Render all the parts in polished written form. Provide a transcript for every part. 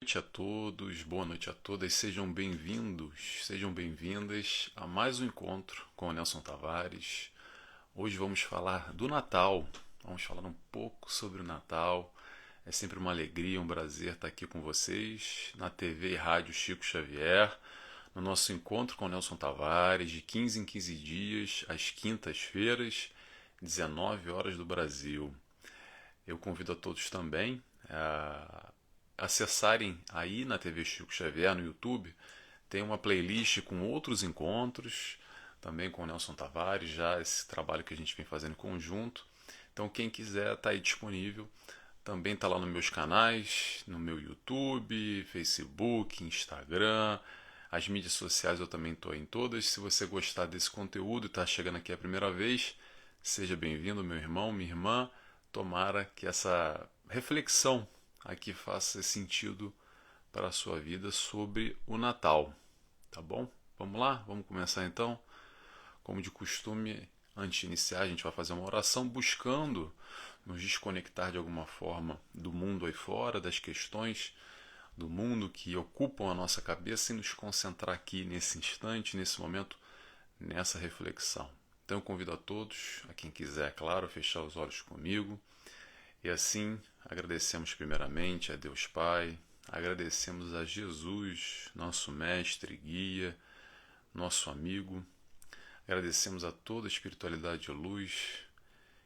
Noite a todos, boa noite a todas, sejam bem-vindos, sejam bem-vindas a mais um encontro com o Nelson Tavares. Hoje vamos falar do Natal, vamos falar um pouco sobre o Natal. É sempre uma alegria, um prazer estar aqui com vocês na TV e Rádio Chico Xavier, no nosso encontro com o Nelson Tavares, de 15 em 15 dias, às quintas-feiras, 19 horas do Brasil. Eu convido a todos também a acessarem aí na TV Chico Xavier, no YouTube, tem uma playlist com outros encontros, também com o Nelson Tavares, já esse trabalho que a gente vem fazendo em conjunto. Então quem quiser está aí disponível. Também está lá nos meus canais, no meu YouTube, Facebook, Instagram, as mídias sociais eu também estou em todas. Se você gostar desse conteúdo e está chegando aqui a primeira vez, seja bem-vindo, meu irmão, minha irmã. Tomara que essa reflexão aqui faça sentido para a sua vida sobre o Natal, tá bom? Vamos lá? Vamos começar então? Como de costume, antes de iniciar, a gente vai fazer uma oração buscando nos desconectar de alguma forma do mundo aí fora, das questões do mundo que ocupam a nossa cabeça e nos concentrar aqui nesse instante, nesse momento, nessa reflexão. Então eu convido a todos, a quem quiser, claro, a fechar os olhos comigo. E assim, agradecemos primeiramente a Deus Pai, agradecemos a Jesus, nosso mestre, guia, nosso amigo. Agradecemos a toda a espiritualidade e luz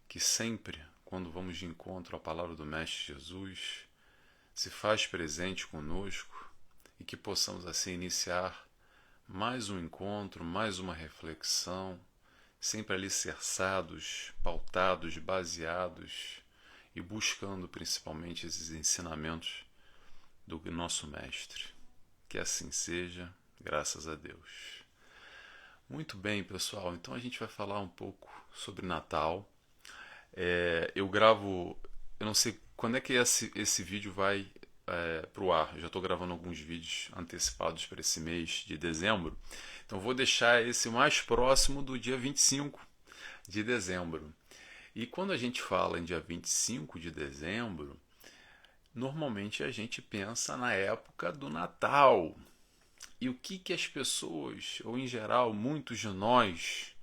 que sempre, quando vamos de encontro à palavra do Mestre Jesus, se faz presente conosco e que possamos assim iniciar mais um encontro, mais uma reflexão, sempre alicerçados, pautados, baseados e buscando principalmente esses ensinamentos do nosso Mestre. Que assim seja, graças a Deus. Muito bem, pessoal, então a gente vai falar um pouco sobre Natal. Eu gravo, eu não sei quando é que esse vídeo vai para o ar. Eu já estou gravando alguns vídeos antecipados para esse mês de dezembro. Então vou deixar esse mais próximo do dia 25 de dezembro. E quando a gente fala em dia 25 de dezembro, normalmente a gente pensa na época do Natal. E o que as pessoas, ou em geral muitos de nós,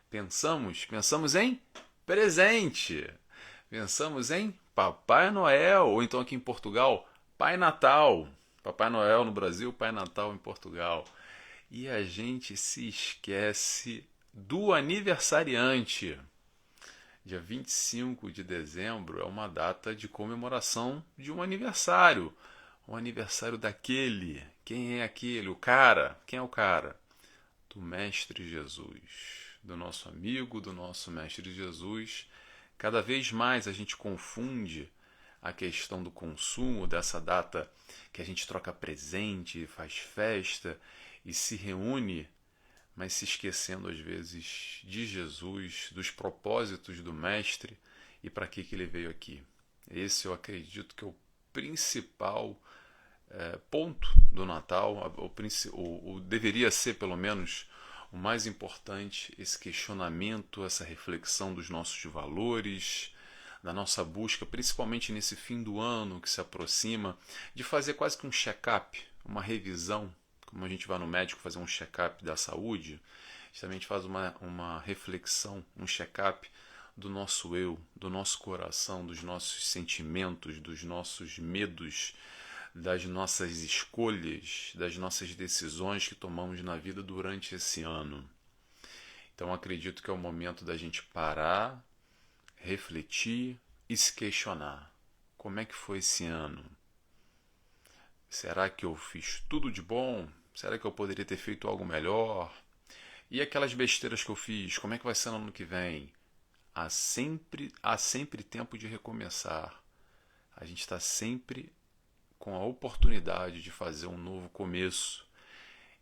pensamos? Pensamos em presente. Pensamos em Papai Noel, ou então aqui em Portugal, Pai Natal. Papai Noel no Brasil, Pai Natal em Portugal. E a gente se esquece do aniversariante. Dia 25 de dezembro é uma data de comemoração de um aniversário. Um aniversário daquele. Quem é aquele? O cara. Quem é o cara? Do Mestre Jesus. Do nosso amigo, do nosso Mestre Jesus. Cada vez mais a gente confunde a questão do consumo dessa data que a gente troca presente, faz festa e se reúne, mas se esquecendo às vezes de Jesus, dos propósitos do Mestre e para que ele veio aqui. Esse eu acredito que é o principal ponto do Natal, o deveria ser pelo menos o mais importante, esse questionamento, essa reflexão dos nossos valores, da nossa busca, principalmente nesse fim do ano que se aproxima, de fazer quase que um check-up, uma revisão, como a gente vai no médico fazer um check-up da saúde, a gente também faz uma reflexão, um check-up do nosso eu, do nosso coração, dos nossos sentimentos, dos nossos medos, das nossas escolhas, das nossas decisões que tomamos na vida durante esse ano. Então acredito que é o momento da gente parar, refletir e se questionar. Como é que foi esse ano? Será que eu fiz tudo de bom? Será que eu poderia ter feito algo melhor? E aquelas besteiras que eu fiz, como é que vai ser no ano que vem? Há sempre tempo de recomeçar. A gente está sempre com a oportunidade de fazer um novo começo.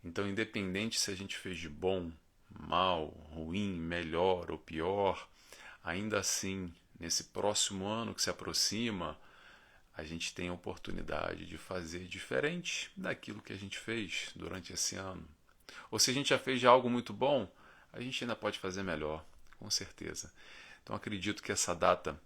Então, independente se a gente fez de bom, mal, ruim, melhor ou pior, ainda assim, nesse próximo ano que se aproxima, a gente tem a oportunidade de fazer diferente daquilo que a gente fez durante esse ano. Ou se a gente já fez de algo muito bom, a gente ainda pode fazer melhor, com certeza. Então acredito que essa data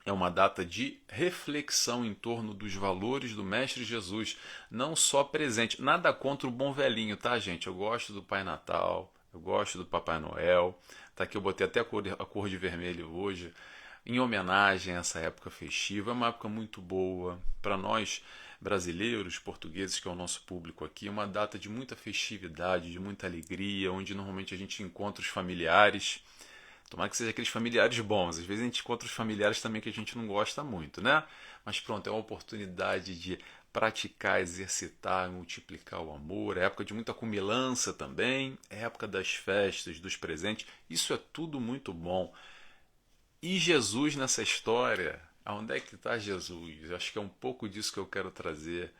É uma data de reflexão em torno dos valores do Mestre Jesus, não só presente. Nada contra o bom velhinho, tá, gente? Eu gosto do Pai Natal, eu gosto do Papai Noel. Tá aqui, eu botei até a cor de vermelho hoje, em homenagem a essa época festiva. É uma época muito boa para nós brasileiros, portugueses, que é o nosso público aqui. É uma data de muita festividade, de muita alegria, onde normalmente a gente encontra os familiares. Tomara que seja aqueles familiares bons. Às vezes a gente encontra os familiares também que a gente não gosta muito, né? Mas pronto, é uma oportunidade de praticar, exercitar, multiplicar o amor. É época de muita comilança também. É época das festas, dos presentes. Isso é tudo muito bom. E Jesus nessa história? Aonde é que está Jesus? Eu acho que é um pouco disso que eu quero trazer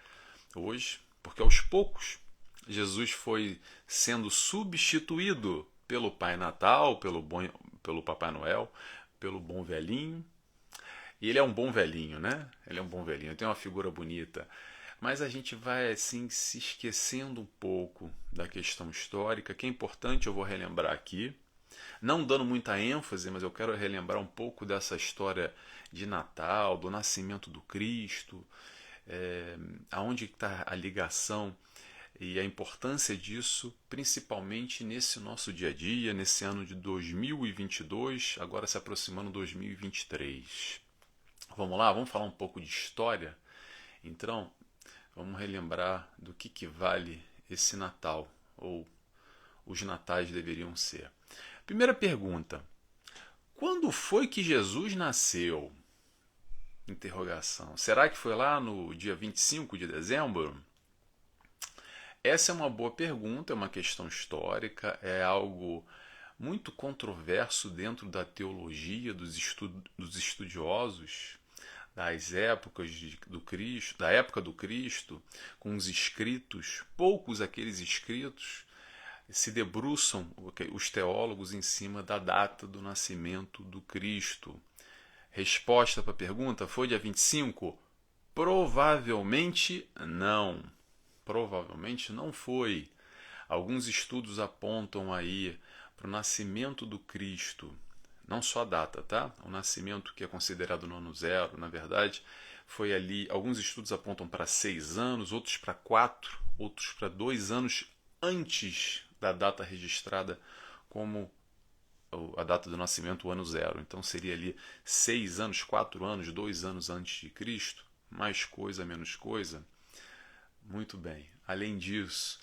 hoje, porque aos poucos Jesus foi sendo substituído pelo Pai Natal, pelo Papai Noel, pelo bom velhinho. E ele é um bom velhinho, né? Ele é um bom velhinho, tem uma figura bonita. Mas a gente vai assim se esquecendo um pouco da questão histórica, que é importante, eu vou relembrar aqui. Não dando muita ênfase, mas eu quero relembrar um pouco dessa história de Natal, do nascimento do Cristo, aonde está a ligação e a importância disso, principalmente nesse nosso dia a dia, nesse ano de 2022, agora se aproximando 2023. Vamos lá, vamos falar um pouco de história? Então, vamos relembrar do que vale esse Natal, ou os natais deveriam ser. Primeira pergunta: quando foi que Jesus nasceu? Interrogação. Será que foi lá no dia 25 de dezembro? Essa é uma boa pergunta, é uma questão histórica, é algo muito controverso dentro da teologia dos estudiosos das épocas do Cristo, da época do Cristo, com os escritos, poucos aqueles escritos se debruçam os teólogos em cima da data do nascimento do Cristo. Resposta para a pergunta: foi dia 25? Provavelmente não. Provavelmente não foi. Alguns estudos apontam aí para o nascimento do Cristo, não só a data, tá? O nascimento que é considerado no ano zero, na verdade, foi ali. Alguns estudos apontam para 6 anos, outros para 4, outros para 2 anos antes da data registrada como a data do nascimento, o ano zero. Então seria ali 6 anos, 4 anos, 2 anos antes de Cristo, mais coisa, menos coisa. Muito bem. Além disso,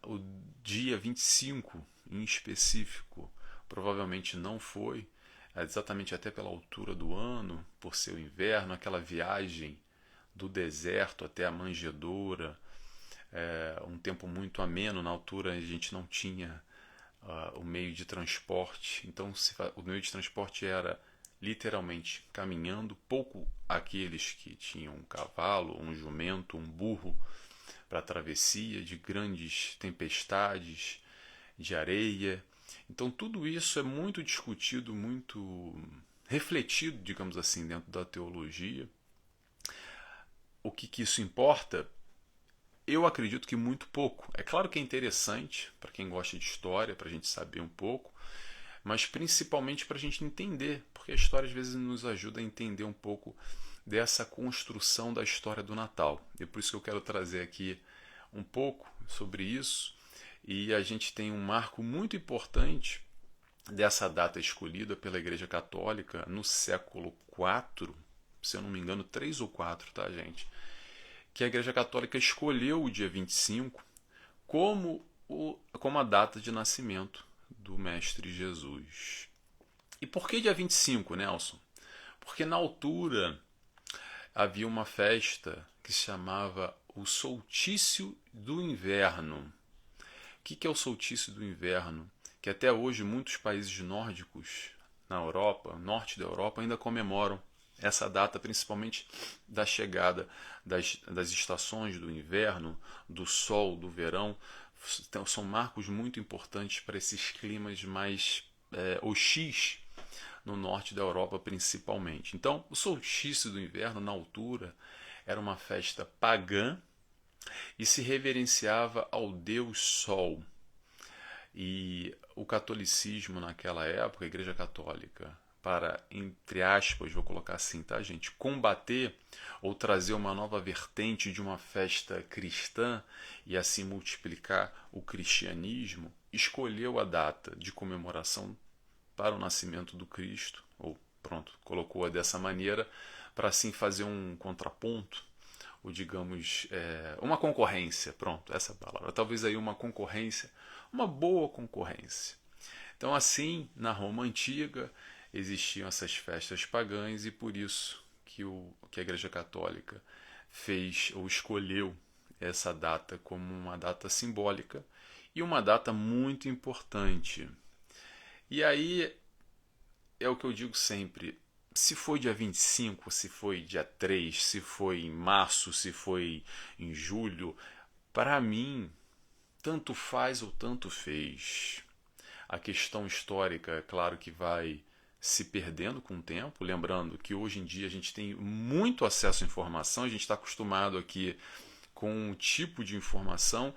o dia 25 em específico provavelmente não foi, exatamente até pela altura do ano, por ser o inverno, aquela viagem do deserto até a manjedoura, um tempo muito ameno. Na altura a gente não tinha o meio de transporte, então o meio de transporte era literalmente caminhando, pouco aqueles que tinham um cavalo, um jumento, um burro para a travessia de grandes tempestades de areia. Então tudo isso é muito discutido, muito refletido, digamos assim, dentro da teologia. O que isso importa? Eu acredito que muito pouco. É claro que é interessante para quem gosta de história, para a gente saber um pouco, mas principalmente para a gente entender, porque a história às vezes nos ajuda a entender um pouco dessa construção da história do Natal. E por isso que eu quero trazer aqui um pouco sobre isso. E a gente tem um marco muito importante dessa data escolhida pela Igreja Católica no século IV, se eu não me engano, 3 ou 4, tá, gente? Que a Igreja Católica escolheu o dia 25 como a data de nascimento do Mestre Jesus. E por que dia 25, Nelson? Porque na altura havia uma festa que se chamava o Solstício do Inverno. O que é o Solstício do Inverno? Que até hoje muitos países nórdicos na Europa, norte da Europa, ainda comemoram essa data, principalmente da chegada das estações do inverno, do sol, do verão. Então, são marcos muito importantes para esses climas mais hostis no norte da Europa, principalmente. Então, o solstício do inverno, na altura, era uma festa pagã e se reverenciava ao deus Sol. E o catolicismo naquela época, a Igreja Católica, para, entre aspas, vou colocar assim, tá, gente, combater ou trazer uma nova vertente de uma festa cristã e assim multiplicar o cristianismo, escolheu a data de comemoração para o nascimento do Cristo, ou pronto, colocou-a dessa maneira, para assim fazer um contraponto, ou digamos, uma concorrência, pronto, essa é a palavra, talvez aí uma concorrência, uma boa concorrência. Então, assim, na Roma Antiga, existiam essas festas pagãs e por isso que a Igreja Católica fez ou escolheu essa data como uma data simbólica e uma data muito importante. E aí é o que eu digo sempre: se foi dia 25, se foi dia 3, se foi em março, se foi em julho, para mim, tanto faz ou tanto fez. A questão histórica, é claro que vai se perdendo com o tempo, lembrando que hoje em dia a gente tem muito acesso à informação, a gente está acostumado aqui com um tipo de informação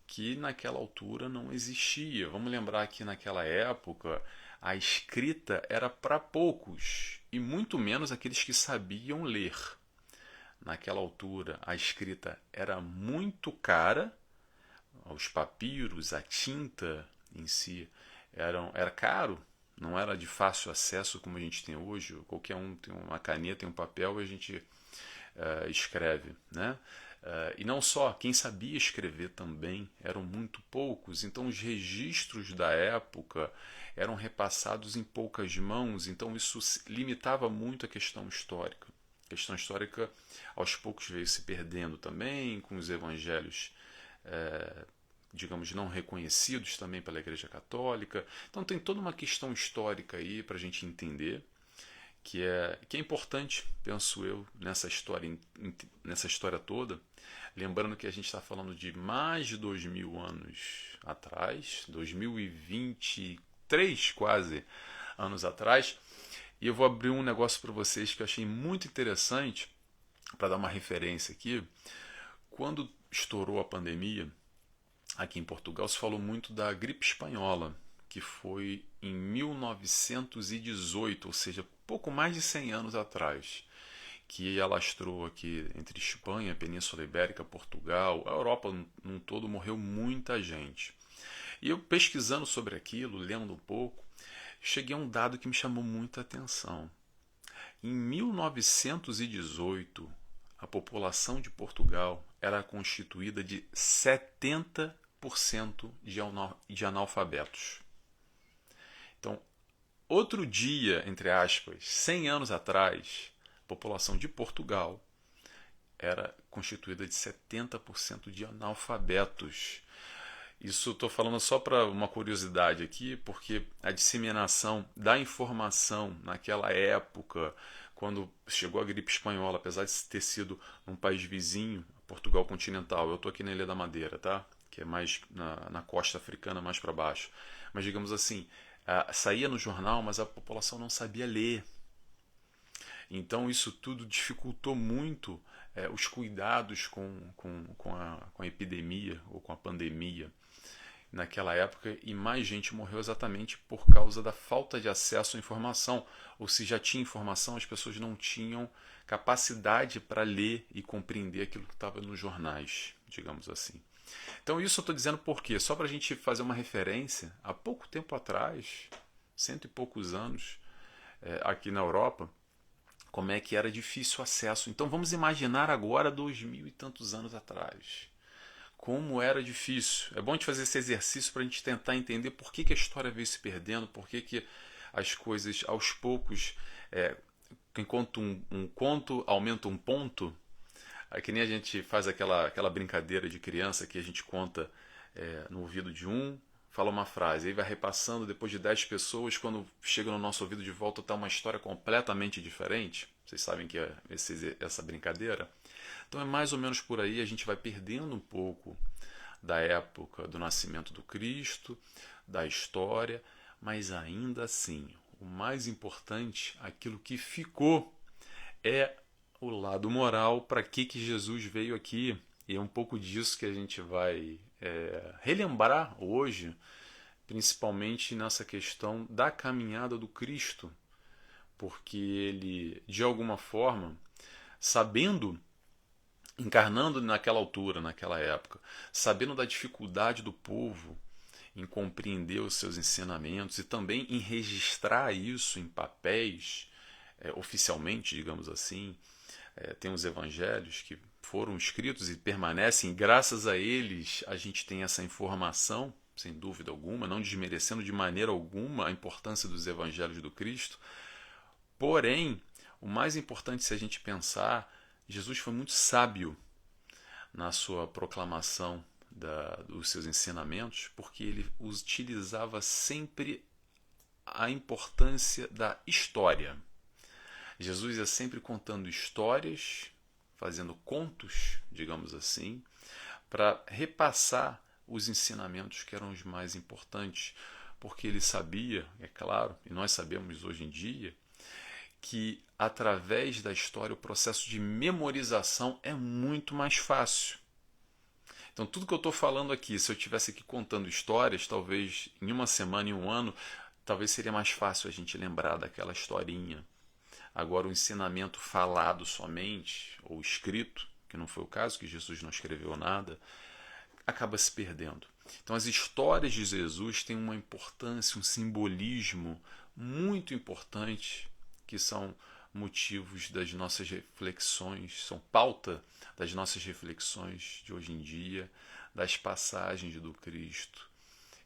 que naquela altura não existia. Vamos lembrar que naquela época a escrita era para poucos e muito menos aqueles que sabiam ler. Naquela altura a escrita era muito cara, os papiros, a tinta em si era caro, não era de fácil acesso como a gente tem hoje. Qualquer um tem uma caneta e um papel e a gente escreve, né? E não só, quem sabia escrever também eram muito poucos, então os registros da época eram repassados em poucas mãos, então isso limitava muito a questão histórica. A questão histórica aos poucos veio se perdendo também, com os evangelhos, digamos, não reconhecidos também pela Igreja Católica. Então tem toda uma questão histórica aí para a gente entender, que é importante, penso eu, nessa história toda. Lembrando que a gente está falando de mais de 2000 anos atrás, 2023 quase anos atrás, e eu vou abrir um negócio para vocês que eu achei muito interessante, para dar uma referência aqui. Quando estourou a pandemia, aqui em Portugal se falou muito da gripe espanhola, que foi em 1918, ou seja, pouco mais de 100 anos atrás, que alastrou aqui entre Espanha, Península Ibérica, Portugal, a Europa num todo, morreu muita gente. E eu pesquisando sobre aquilo, lendo um pouco, cheguei a um dado que me chamou muita atenção. Em 1918, a população de Portugal era constituída de 70% de analfabetos. Então, outro dia, entre aspas, 100 anos atrás, a população de Portugal era constituída de 70% de analfabetos. Isso estou falando só para uma curiosidade aqui, porque a disseminação da informação naquela época, quando chegou a gripe espanhola, apesar de ter sido um país vizinho, Portugal continental, eu estou aqui na Ilha da Madeira, tá? Que é mais na costa africana, mais para baixo. Mas digamos assim, saía no jornal, mas a população não sabia ler. Então isso tudo dificultou muito os cuidados com a epidemia ou com a pandemia naquela época, e mais gente morreu exatamente por causa da falta de acesso à informação. Ou se já tinha informação, as pessoas não tinham capacidade para ler e compreender aquilo que estava nos jornais, digamos assim. Então isso eu estou dizendo por quê? Só para a gente fazer uma referência, há pouco tempo atrás, cento e poucos anos, aqui na Europa, como é que era difícil o acesso. Então vamos imaginar agora 2000 e tantos anos atrás. Como era difícil. É bom a gente fazer esse exercício para a gente tentar entender por que a história veio se perdendo, por que as coisas aos poucos, enquanto um conto aumenta um ponto, que nem a gente faz aquela brincadeira de criança que a gente conta no ouvido de um, fala uma frase, aí vai repassando depois de 10 pessoas, quando chega no nosso ouvido de volta está uma história completamente diferente. Vocês sabem que é essa brincadeira? Então é mais ou menos por aí, a gente vai perdendo um pouco da época do nascimento do Cristo, da história, mas ainda assim, o mais importante, aquilo que ficou, é o lado moral, para que Jesus veio aqui. E é um pouco disso que a gente vai relembrar hoje, principalmente nessa questão da caminhada do Cristo. porque ele, de alguma forma, sabendo, encarnando naquela altura, naquela época, sabendo da dificuldade do povo em compreender os seus ensinamentos e também em registrar isso em papéis, oficialmente, digamos assim. Tem os evangelhos que foram escritos e permanecem, e graças a eles a gente tem essa informação, sem dúvida alguma, não desmerecendo de maneira alguma a importância dos evangelhos do Cristo. Porém, o mais importante, se a gente pensar, Jesus foi muito sábio na sua proclamação dos seus ensinamentos, porque ele utilizava sempre a importância da história. Jesus ia sempre contando histórias, fazendo contos, digamos assim, para repassar os ensinamentos que eram os mais importantes, porque ele sabia, é claro, e nós sabemos hoje em dia, que através da história o processo de memorização é muito mais fácil. Então, tudo que eu estou falando aqui, se eu estivesse aqui contando histórias, talvez em uma semana, em um ano, talvez seria mais fácil a gente lembrar daquela historinha. Agora, o ensinamento falado somente, ou escrito, que não foi o caso, que Jesus não escreveu nada, acaba se perdendo. Então, as histórias de Jesus têm uma importância, um simbolismo muito importante, que são motivos das nossas reflexões, são pauta das nossas reflexões de hoje em dia, das passagens do Cristo.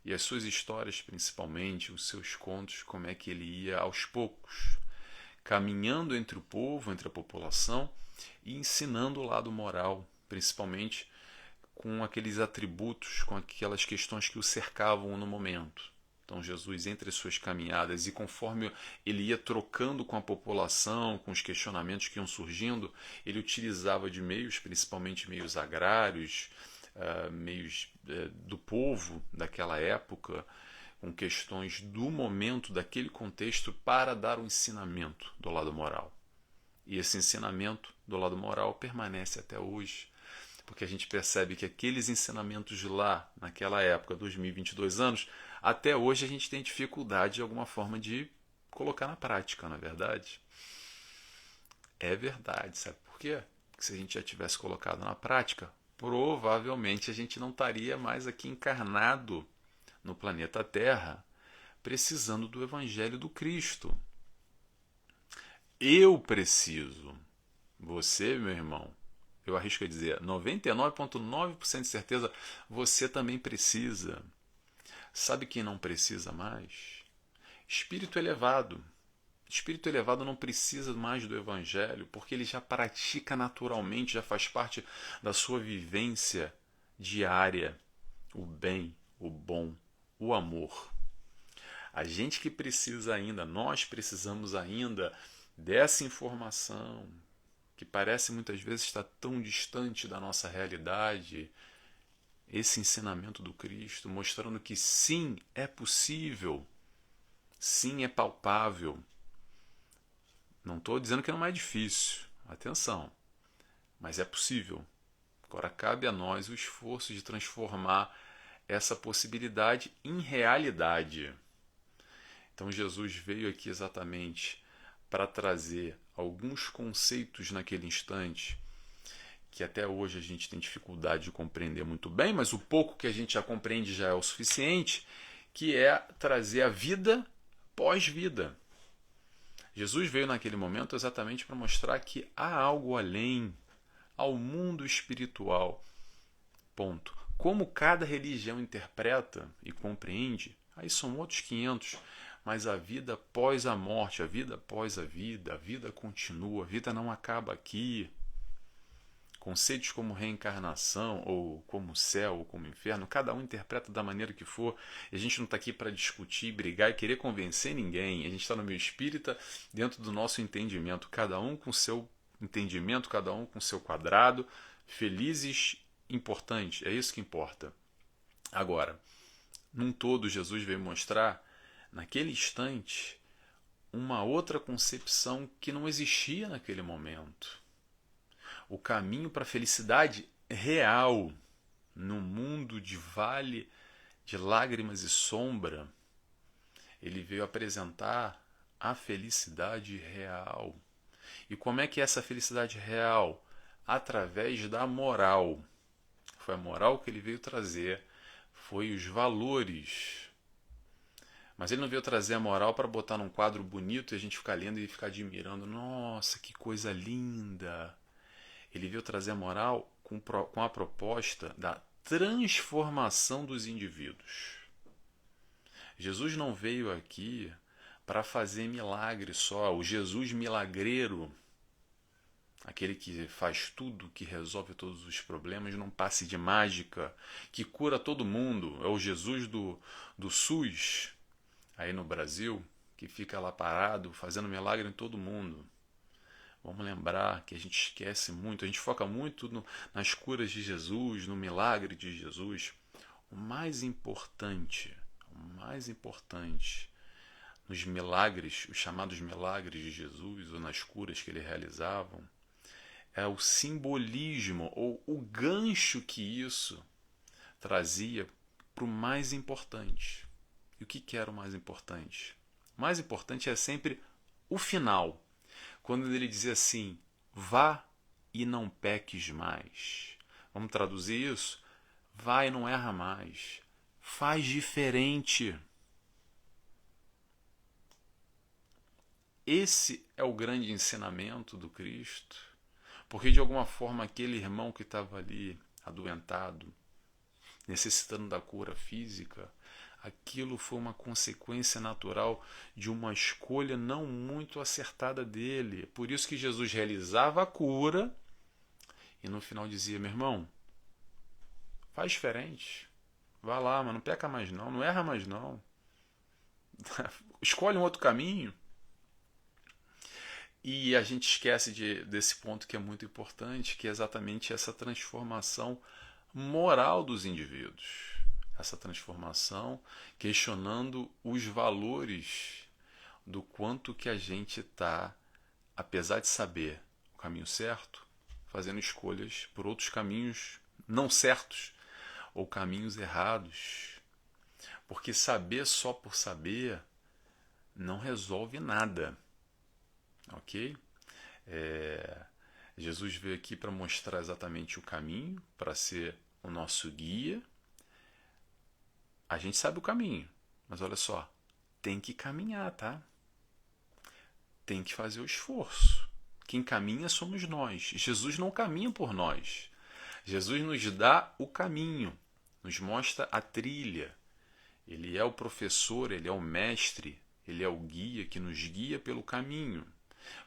E as suas histórias, principalmente, os seus contos, como é que ele ia aos poucos, caminhando entre o povo, entre a população, e ensinando o lado moral, principalmente com aqueles atributos, com aquelas questões que o cercavam no momento. Então Jesus, entre as suas caminhadas, e conforme ele ia trocando com a população, com os questionamentos que iam surgindo, ele utilizava de meios, principalmente meios agrários, meios do povo daquela época, com questões do momento, daquele contexto, para dar um ensinamento do lado moral. E esse ensinamento do lado moral permanece até hoje, porque a gente percebe que aqueles ensinamentos lá, naquela época, 2022 anos, até hoje a gente tem dificuldade de alguma forma de colocar na prática, não é verdade? É verdade, sabe por quê? Porque se a gente já tivesse colocado na prática, provavelmente a gente não estaria mais aqui encarnado no planeta Terra, precisando do Evangelho do Cristo. Eu preciso. Você, meu irmão, eu arrisco a dizer, 99,9% de certeza, você também precisa. Sabe quem não precisa mais? Espírito elevado. Espírito elevado não precisa mais do Evangelho, porque ele já pratica naturalmente, já faz parte da sua vivência diária o bem, o bom, o amor. A gente que precisa ainda, nós precisamos ainda dessa informação que parece muitas vezes estar tão distante da nossa realidade, esse ensinamento do Cristo, mostrando que sim, é possível, sim, é palpável. Não estou dizendo que não é difícil, atenção, mas é possível. Agora cabe a nós o esforço de transformar essa possibilidade em realidade. Então Jesus veio aqui exatamente para trazer alguns conceitos naquele instante que até hoje a gente tem dificuldade de compreender muito bem, mas o pouco que a gente já compreende já é o suficiente, que é trazer a vida pós-vida. Jesus veio naquele momento exatamente para mostrar que há algo além, ao mundo espiritual. Ponto. Como cada religião interpreta e compreende, aí são outros 500, mas a vida após a morte, a vida após a vida continua, a vida não acaba aqui. Conceitos como reencarnação, ou como céu, ou como inferno, cada um interpreta da maneira que for. E a gente não está aqui para discutir, brigar e querer convencer ninguém. A gente está no meio espírita, dentro do nosso entendimento, cada um com seu entendimento, cada um com seu quadrado, felizes, importante, é isso que importa. Agora, num todo, Jesus veio mostrar, naquele instante, uma outra concepção que não existia naquele momento. O caminho para a felicidade real, no mundo de vale de lágrimas e sombra, ele veio apresentar a felicidade real. E como é que é essa felicidade real? Através da moral. Foi a moral que ele veio trazer, foi os valores. Mas ele não veio trazer a moral para botar num quadro bonito e a gente ficar lendo e ficar admirando. Nossa, que coisa linda! Ele veio trazer a moral com a proposta da transformação dos indivíduos. Jesus não veio aqui para fazer milagre só. O Jesus milagreiro, aquele que faz tudo, que resolve todos os problemas, num passe de mágica, que cura todo mundo. É o Jesus do SUS, aí no Brasil, que fica lá parado, fazendo milagre em todo mundo. Vamos lembrar que a gente esquece muito, a gente foca muito nas curas de Jesus, no milagre de Jesus. O mais importante nos milagres, os chamados milagres de Jesus, ou nas curas que ele realizavam, é o simbolismo ou o gancho que isso trazia para o mais importante. E o que era o mais importante? O mais importante é sempre o final. Quando ele dizia assim, vá e não peques mais. Vamos traduzir isso? Vá e não erra mais. Faz diferente. Esse é o grande ensinamento do Cristo. Porque de alguma forma aquele irmão que estava ali adoentado, necessitando da cura física, aquilo foi uma consequência natural de uma escolha não muito acertada dele. Por isso que Jesus realizava a cura e no final dizia, meu irmão, faz diferente. Vá lá, mas não peca mais não, não erra mais não. Escolhe um outro caminho. E a gente esquece desse ponto que é muito importante, que é exatamente essa transformação moral dos indivíduos. Essa transformação questionando os valores do quanto que a gente está, apesar de saber o caminho certo, fazendo escolhas por outros caminhos não certos ou caminhos errados. Porque saber só por saber não resolve nada. Ok? Jesus veio aqui para mostrar exatamente o caminho, para ser o nosso guia. A gente sabe o caminho, mas olha só, tem que caminhar, tá? Tem que fazer o esforço. Quem caminha somos nós. Jesus não caminha por nós. Jesus nos dá o caminho, nos mostra a trilha. Ele é o professor, ele é o mestre, ele é o guia que nos guia pelo caminho.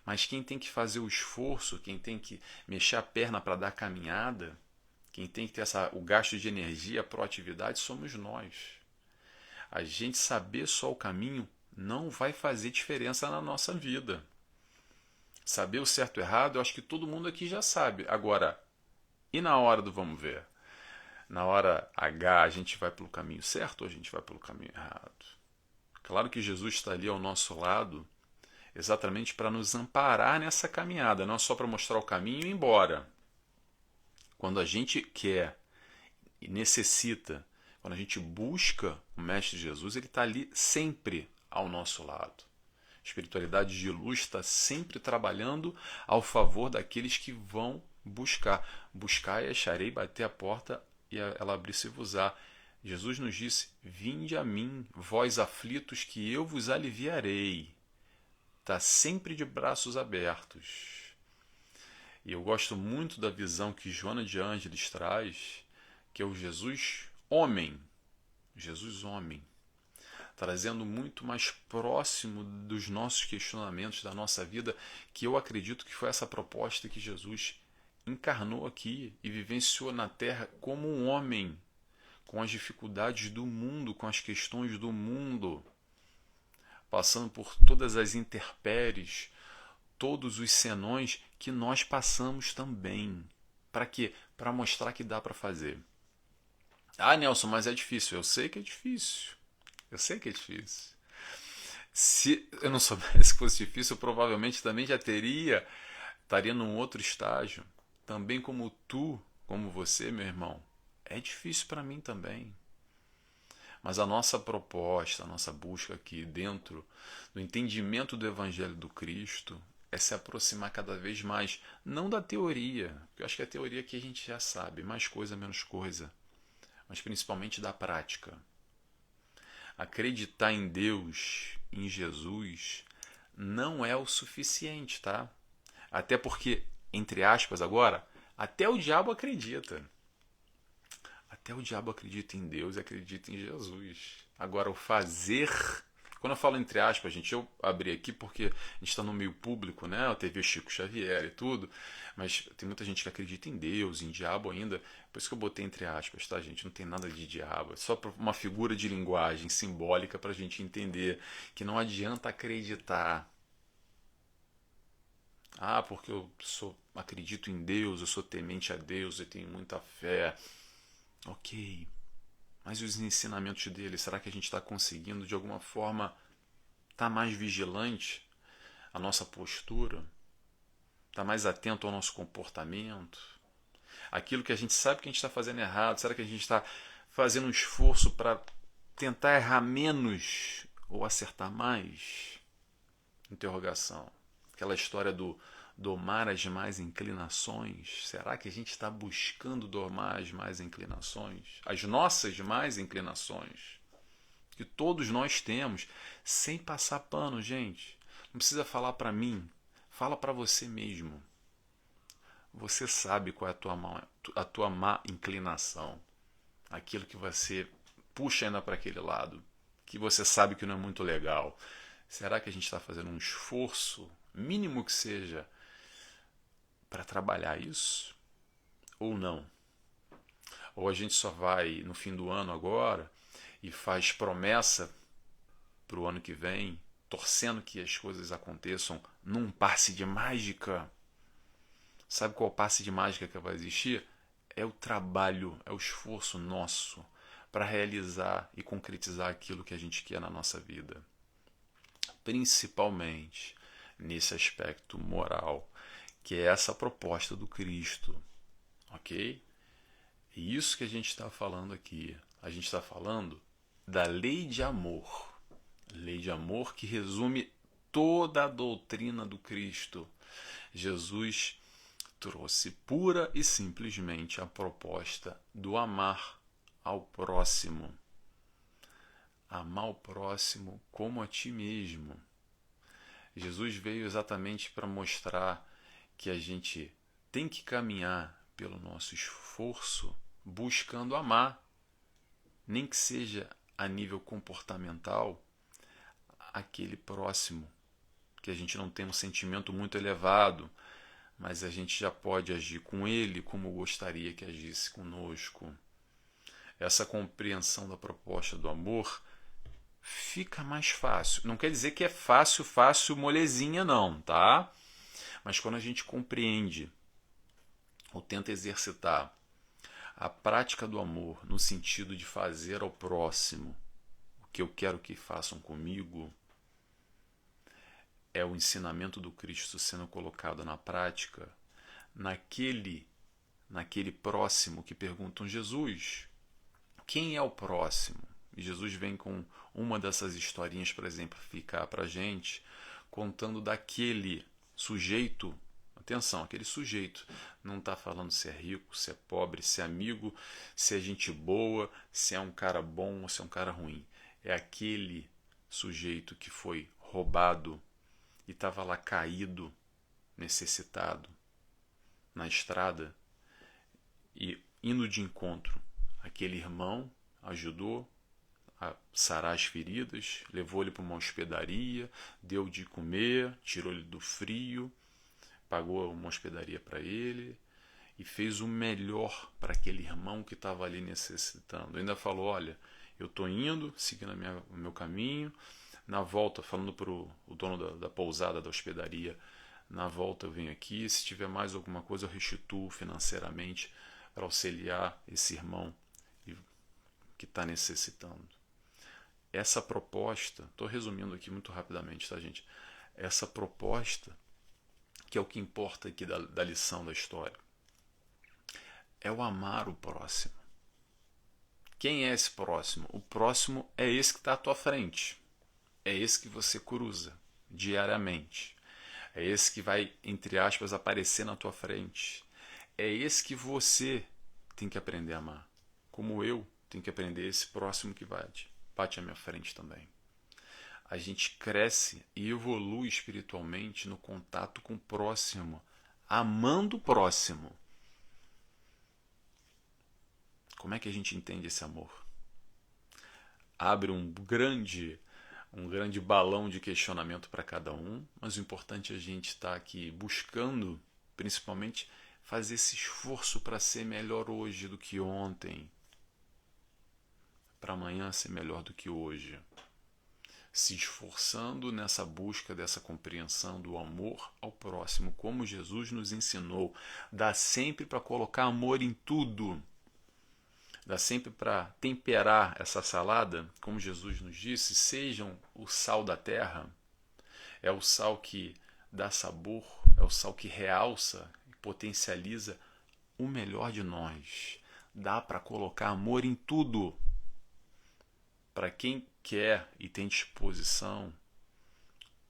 Mas quem tem que fazer o esforço, quem tem que mexer a perna para dar caminhada, quem tem que ter o gasto de energia, a proatividade, somos nós. A gente saber só o caminho não vai fazer diferença na nossa vida. Saber o certo e o errado, eu acho que todo mundo aqui já sabe. Agora, e na hora do vamos ver? Na hora H, a gente vai pelo caminho certo ou a gente vai pelo caminho errado? Claro que Jesus está ali ao nosso lado, exatamente para nos amparar nessa caminhada, não só para mostrar o caminho e ir embora. Quando a gente quer e necessita, quando a gente busca o Mestre Jesus, ele está ali sempre ao nosso lado. A espiritualidade de luz está sempre trabalhando ao favor daqueles que vão buscar. Buscar e acharei, bater a porta e ela abrir-se-vos-á. Jesus nos disse, vinde a mim, vós aflitos, que eu vos aliviarei. Está sempre de braços abertos. E eu gosto muito da visão que Joana de Ângeles traz, que é o Jesus homem, trazendo muito mais próximo dos nossos questionamentos, da nossa vida, que eu acredito que foi essa proposta que Jesus encarnou aqui e vivenciou na Terra como um homem, com as dificuldades do mundo, com as questões do mundo, passando por todas as intempéries, todos os senões que nós passamos também. Para quê? Para mostrar que dá para fazer. Ah, Nelson, mas é difícil. Eu sei que é difícil. Se eu não soubesse que fosse difícil, eu provavelmente também já estaria num outro estágio. Também como tu, como você, meu irmão. É difícil para mim também. Mas a nossa proposta, a nossa busca aqui dentro do entendimento do Evangelho do Cristo é se aproximar cada vez mais, não da teoria, porque eu acho que a teoria aqui a gente já sabe, mais coisa, menos coisa, mas principalmente da prática. Acreditar em Deus, em Jesus, não é o suficiente, tá? Até porque, entre aspas agora, até o diabo acredita. Até o diabo acredita em Deus e acredita em Jesus. Agora, o fazer. Quando eu falo entre aspas, gente, eu abri aqui porque a gente está no meio público, né? Eu teve o Chico Xavier e tudo, mas tem muita gente que acredita em Deus, em diabo ainda. Por isso que eu botei entre aspas, tá, gente? Não tem nada de diabo. É só uma figura de linguagem simbólica para a gente entender que não adianta acreditar. Ah, porque acredito em Deus, eu sou temente a Deus, eu tenho muita fé. Ok, mas os ensinamentos dele, será que a gente está conseguindo de alguma forma estar mais vigilante à nossa postura? Estar mais atento ao nosso comportamento? Aquilo que a gente sabe que a gente está fazendo errado, será que a gente está fazendo um esforço para tentar errar menos ou acertar mais? Interrogação. Aquela história do domar as más inclinações. Será que a gente está buscando domar as más inclinações? As nossas más inclinações. Que todos nós temos, sem passar pano, gente. Não precisa falar para mim. Fala para você mesmo. Você sabe qual é a tua má inclinação. Aquilo que você puxa ainda para aquele lado. Que você sabe que não é muito legal. Será que a gente está fazendo um esforço, mínimo que seja, para trabalhar isso? Ou não? Ou a gente só vai no fim do ano agora e faz promessa para o ano que vem, torcendo que as coisas aconteçam num passe de mágica? Sabe qual passe de mágica que vai existir? É o trabalho, é o esforço nosso para realizar e concretizar aquilo que a gente quer na nossa vida. Principalmente nesse aspecto moral, que é essa proposta do Cristo, ok? E isso que a gente está falando aqui, a gente está falando da lei de amor que resume toda a doutrina do Cristo. Jesus trouxe pura e simplesmente a proposta do amar ao próximo. Amar o próximo como a ti mesmo. Jesus veio exatamente para mostrar que a gente tem que caminhar pelo nosso esforço buscando amar, nem que seja a nível comportamental, aquele próximo, que a gente não tem um sentimento muito elevado, mas a gente já pode agir com ele como gostaria que agisse conosco. Essa compreensão da proposta do amor fica mais fácil. Não quer dizer que é fácil, molezinha não, tá? Mas quando a gente compreende ou tenta exercitar a prática do amor no sentido de fazer ao próximo o que eu quero que façam comigo, é o ensinamento do Cristo sendo colocado na prática naquele próximo que perguntam: Jesus, quem é o próximo? E Jesus vem com uma dessas historinhas para exemplificar para a gente, contando daquele sujeito. Atenção, aquele sujeito não está falando se é rico, se é pobre, se é amigo, se é gente boa, se é um cara bom ou se é um cara ruim. É aquele sujeito que foi roubado e estava lá caído, necessitado, na estrada, e indo de encontro, aquele irmão ajudou a sarar as feridas, levou ele para uma hospedaria, deu de comer, tirou ele do frio, pagou uma hospedaria para ele e fez o melhor para aquele irmão que estava ali necessitando. Ainda falou: olha, eu estou indo, seguindo o meu caminho, na volta, falando para o dono da pousada, da hospedaria, na volta eu venho aqui, se tiver mais alguma coisa eu restituo financeiramente para auxiliar esse irmão que está necessitando. Essa proposta, estou resumindo aqui muito rapidamente, tá, gente? Essa proposta, que é o que importa aqui da lição da história, é o amar o próximo. Quem é esse próximo? O próximo é esse que está à tua frente. É esse que você cruza diariamente. É esse que vai, entre aspas, aparecer na tua frente. É esse que você tem que aprender a amar. Como eu tenho que aprender esse próximo que bate à minha frente também. A gente cresce e evolui espiritualmente no contato com o próximo, amando o próximo. Como é que a gente entende esse amor? Abre um grande balão de questionamento para cada um, mas o importante é a gente estar aqui buscando, principalmente, fazer esse esforço para ser melhor hoje do que ontem, para amanhã ser melhor do que hoje. Se esforçando nessa busca dessa compreensão do amor ao próximo, como Jesus nos ensinou. Dá sempre para colocar amor em tudo. Dá sempre para temperar essa salada, como Jesus nos disse, sejam o sal da terra. É o sal que dá sabor, é o sal que realça e potencializa o melhor de nós. Dá para colocar amor em tudo. Para quem quer e tem disposição,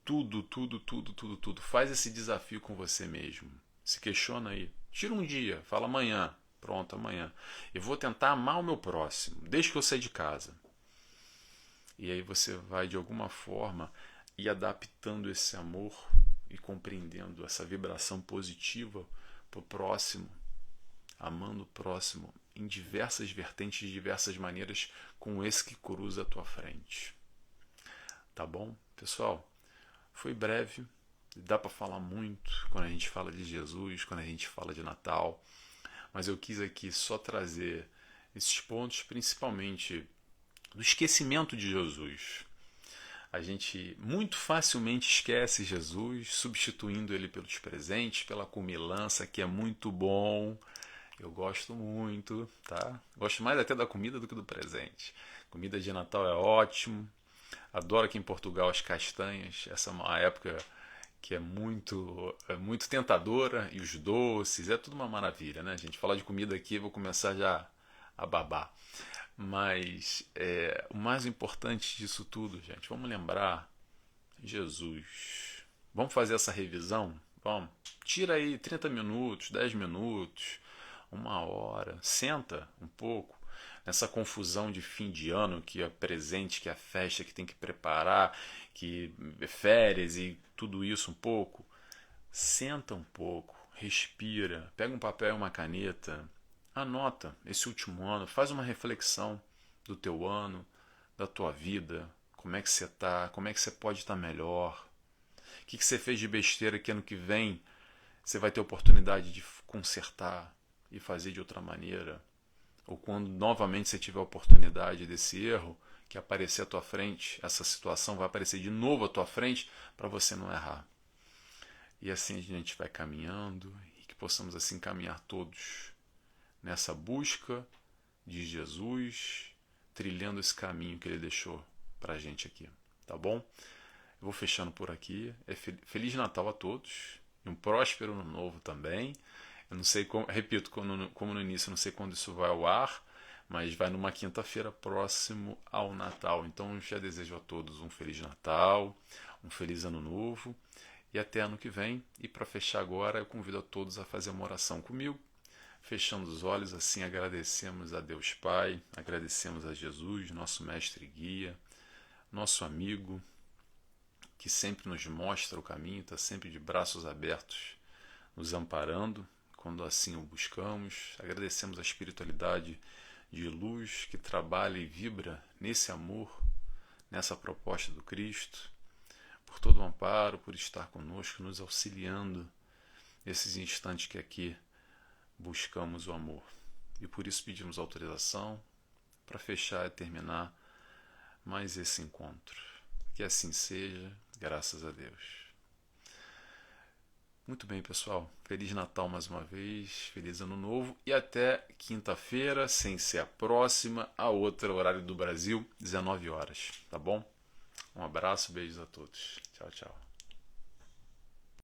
tudo. Faz esse desafio com você mesmo. Se questiona aí. Tira um dia, fala amanhã. Pronto, amanhã. Eu vou tentar amar o meu próximo, desde que eu sair de casa. E aí você vai, de alguma forma, ir adaptando esse amor e compreendendo essa vibração positiva para o próximo, amando o próximo em diversas vertentes, de diversas maneiras, com esse que cruza a tua frente. Tá bom? Pessoal, foi breve, dá para falar muito quando a gente fala de Jesus, quando a gente fala de Natal, mas eu quis aqui só trazer esses pontos, principalmente do esquecimento de Jesus. A gente muito facilmente esquece Jesus, substituindo ele pelos presentes, pela comilança, que é muito bom. Eu gosto muito, tá? Gosto mais até da comida do que do presente. Comida de Natal é ótimo. Adoro aqui em Portugal as castanhas. Essa é uma época que é muito tentadora. E os doces, é tudo uma maravilha, né, gente? Falar de comida aqui, eu vou começar já a babar. Mas o mais importante disso tudo, gente, vamos lembrar Jesus. Vamos fazer essa revisão? Vamos. Tira aí 30 minutos, 10 minutos, uma hora. Senta um pouco nessa confusão de fim de ano, que é presente, que é festa, que tem que preparar, que é férias e tudo isso um pouco. Senta um pouco, respira, pega um papel e uma caneta, anota esse último ano, faz uma reflexão do teu ano, da tua vida, como é que você está, como é que você pode estar melhor, o que você fez de besteira que ano que vem você vai ter oportunidade de consertar e fazer de outra maneira, ou quando novamente você tiver a oportunidade desse erro que aparecer à tua frente, essa situação vai aparecer de novo à tua frente para você não errar. E assim a gente vai caminhando e que possamos assim caminhar todos nessa busca de Jesus, trilhando esse caminho que ele deixou para a gente aqui, tá bom? Eu vou fechando por aqui. Feliz Natal a todos e um próspero ano novo também. Eu não sei, repito, como no início, eu não sei quando isso vai ao ar, mas vai numa quinta-feira próximo ao Natal. Então já desejo a todos um Feliz Natal, um Feliz Ano Novo e até ano que vem. E para fechar agora, eu convido a todos a fazer uma oração comigo. Fechando os olhos, assim agradecemos a Deus Pai, agradecemos a Jesus, nosso mestre e guia, nosso amigo, que sempre nos mostra o caminho, está sempre de braços abertos, nos amparando, quando assim o buscamos. Agradecemos a espiritualidade de luz que trabalha e vibra nesse amor, nessa proposta do Cristo, por todo o amparo, por estar conosco, nos auxiliando nesses instantes que aqui buscamos o amor. E por isso pedimos autorização para fechar e terminar mais esse encontro. Que assim seja, graças a Deus. Muito bem, pessoal. Feliz Natal mais uma vez, feliz Ano Novo e até quinta-feira, sem ser a próxima, a outra, horário do Brasil, 19 horas, tá bom? Um abraço, beijos a todos. Tchau, tchau.